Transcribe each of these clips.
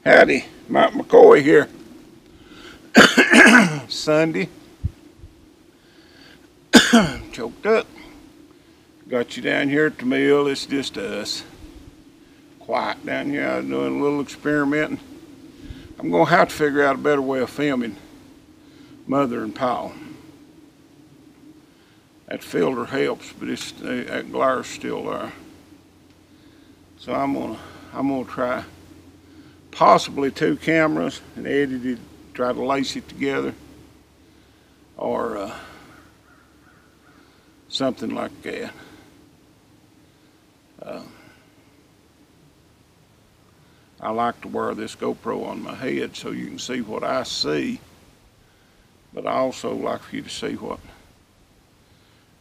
Howdy, Mike McCoy here. Sunday. Choked up. Got you down here at the mill. It's just us. Quiet down here. I was doing a little experimenting. I'm going to have to figure out a better way of filming Mother and Pa. That filter helps, but that glare's still there. So I'm gonna try possibly 2 cameras and edit it, try to lace it together, or something like that. I like to wear this GoPro on my head so you can see what I see, but I also like for you to see what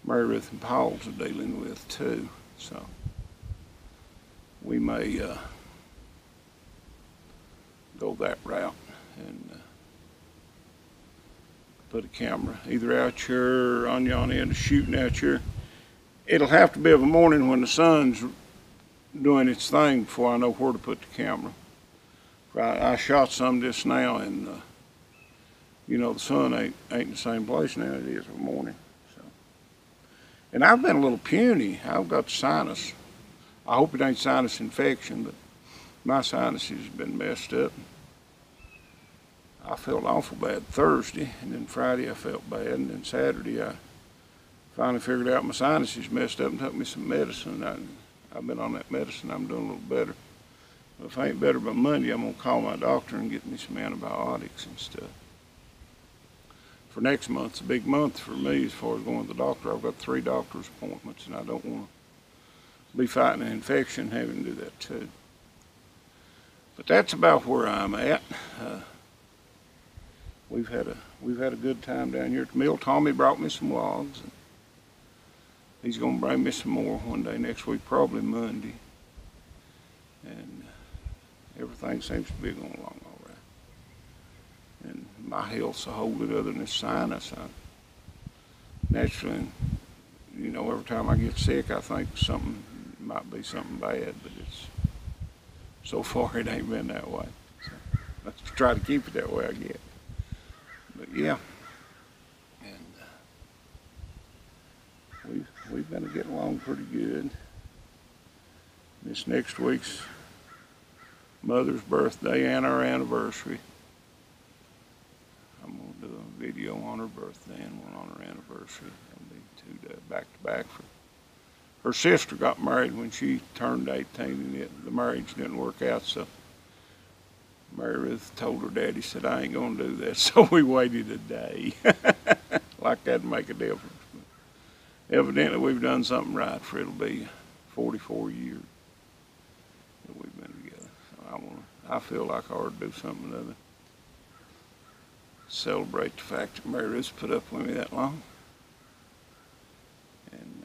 Mary Ruth and Paul's are dealing with too. So we may go that route and put a camera either out here or on yon end shooting out here. It'll have to be of a morning when the sun's doing its thing before I know where to put the camera. I shot some just now, and you know, the sun ain't in the same place now it is in the morning. So, and I've been a little puny. I've got sinus. I hope it ain't sinus infection, but my sinuses have been messed up. I felt awful bad Thursday, and then Friday I felt bad, and then Saturday I finally figured out my sinuses messed up and took me some medicine. I've been on that medicine. I'm doing a little better. But if I ain't better by Monday, I'm going to call my doctor and get me some antibiotics and stuff. For next month, it's a big month for me as far as going to the doctor. I've got 3 doctor's appointments, and I don't want to be fighting an infection and having to do that too. But that's about where I'm at. We've had a good time down here at the mill. Tommy brought me some logs. And he's going to bring me some more one day next week, probably Monday. And everything seems to be going along all right. And my health's a whole lot other than this sinus. Naturally, you know, every time I get sick, I think something might be something bad, but so far it ain't been that way. So let's try to keep it that way, I guess. But yeah, and we've been getting along pretty good. This next week's Mother's birthday and our anniversary. I'm going to do a video on her birthday and one on her anniversary. That'll be 2 back to back. Her sister got married when she turned 18, and the marriage didn't work out, so Mary Ruth told her daddy, said, I ain't going to do that, so we waited a day. Like that'd make a difference. But evidently we've done something right, for it'll be 44 years that we've been together. So I feel like I ought to do something other. Celebrate the fact that Mary Ruth put up with me that long. And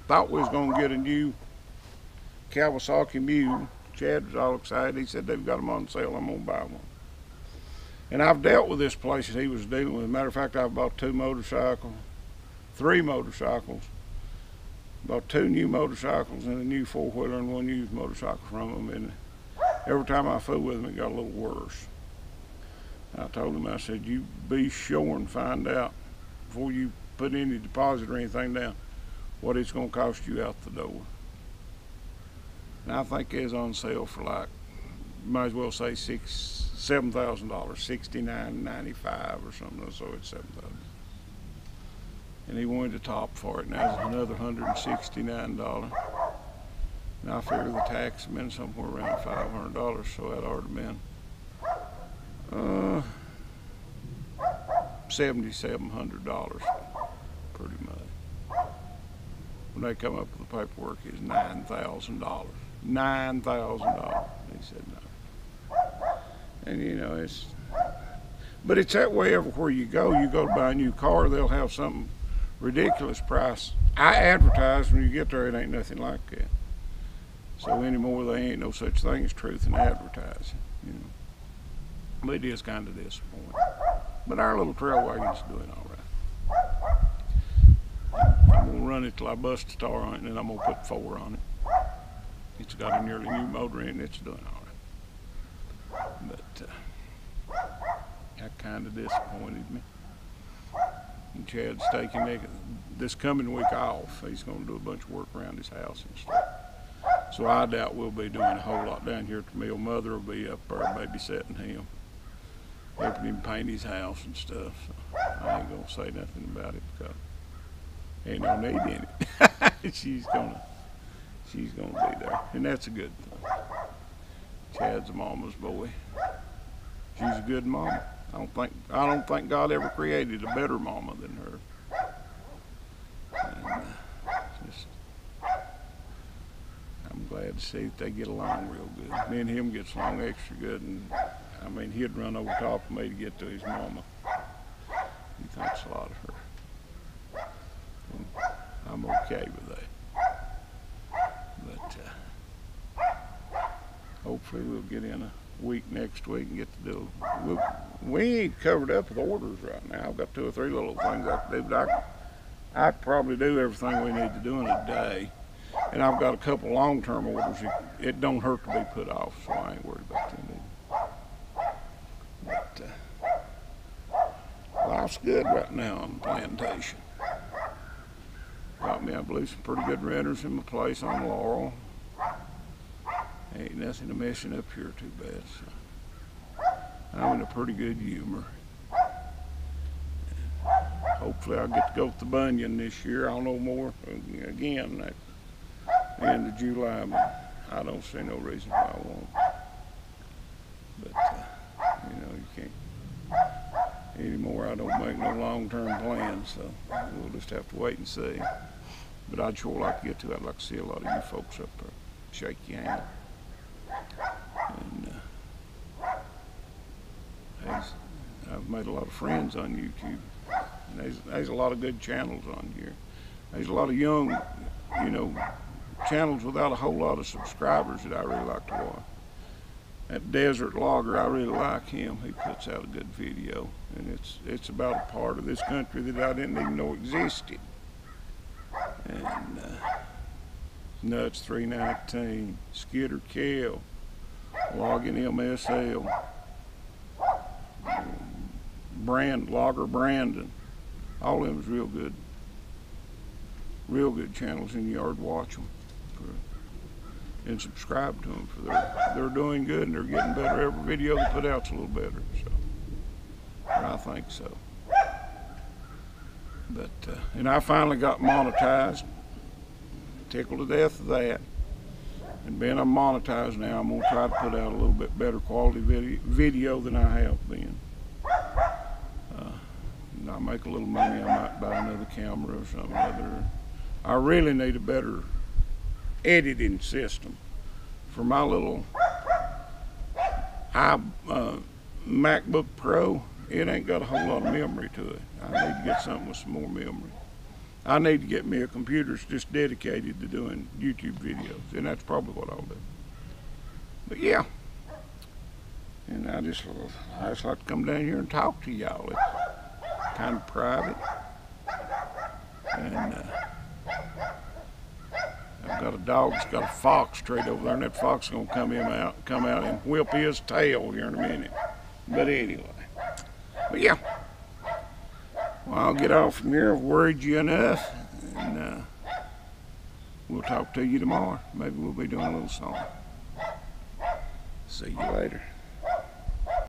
thought we was going to get a new Kawasaki mule. Chad was all excited. He said they've got them on sale. I'm going to buy one. And I've dealt with this place that he was dealing with. As a matter of fact, I've bought 2 motorcycles, 3 motorcycles, bought 2 new motorcycles and a new 4-wheeler and 1 used motorcycle from them. And every time I fooled with them, it got a little worse. I told him, I said, you be sure and find out before you put any deposit or anything down what it's going to cost you out the door. And I think it's on sale for like, might as well say $7,000, $69.95 or something. So it's $7,000. And he wanted the top for it. Now it's another $169. And I figure the tax has been somewhere around $500, so that ought to have been $7,700 pretty much. When they come up with the paperwork, it's $9,000. $9,000. He said no. And you know, but it's that way everywhere you go. You go to buy a new car, they'll have some ridiculous price. I advertise, when you get there, it ain't nothing like that. So anymore, there ain't no such thing as truth in advertising, you know. But it is kind of disappointing. But our little trail wagon's doing all right. I'm gonna run it till I bust a tire on it, and then I'm gonna put 4 on it. It's got a nearly new motor in it. It's doing all right. But that kind of disappointed me. And Chad's taking this coming week off. He's going to do a bunch of work around his house and stuff. So I doubt we'll be doing a whole lot down here at the mill. Mother will be up there babysitting him, helping him paint his house and stuff. So I ain't gonna say nothing about it because ain't no need in it. She's gonna be there, and that's a good thing. Chad's a mama's boy. She's a good mama. I don't think God ever created a better mama than her. And, I'm glad to see that they get along real good. Me and him gets along extra good, and I mean, he'd run over top of me to get to his mama. He thinks a lot of her. And I'm okay with that. But hopefully we'll get in a week next week and get to do. We ain't covered up with orders right now. I've got 2 or 3 little things I can do, but I could probably do everything we need to do in a day. And I've got a couple long-term orders. It don't hurt to be put off, so I ain't worried about them either. But life's good right now on the plantation. Got me, I believe, some pretty good renters in my place on Laurel. Ain't nothing to messing up here too bad. So I'm in a pretty good humor. Hopefully I'll get to go to the Bunyan this year. I'll know more again at the end of July, but I don't see no reason why I won't. But you know, you can't anymore. I don't make no long-term plans, so we'll just have to wait and see. But I'd sure like to get to it. I'd like to see a lot of you folks up there, shake your hand. And I've made a lot of friends on YouTube. And there's a lot of good channels on here. There's a lot of young, you know, channels without a whole lot of subscribers that I really like to watch. That Desert Logger, I really like him. He puts out a good video, and it's about a part of this country that I didn't even know existed. And Nuts 319, Skidder Kell, Logging MSL, Logger Brandon. All of them is real good channels, and you ought to watch them and subscribe to them, for they're doing good and they're getting better. Every video they put out's a little better, so I think so. But and I finally got monetized. Tickled to death of that. And being I'm monetized now, I'm gonna try to put out a little bit better quality video than I have been. And I make a little money, I might buy another camera or something other. I really need a better editing system for my little MacBook Pro. It ain't got a whole lot of memory to it. I need to get something with some more memory. I need to get me a computer that's just dedicated to doing YouTube videos, and that's probably what I'll do. But yeah, and I just like to come down here and talk to y'all. It's kind of private, and I've got a dog that's got a fox trade over there, and that fox is gonna come out and whip his tail here in a minute. But anyway, but yeah. Well, I'll get off from here. I've worried you enough, and we'll talk to you tomorrow. Maybe we'll be doing a little song. See you later.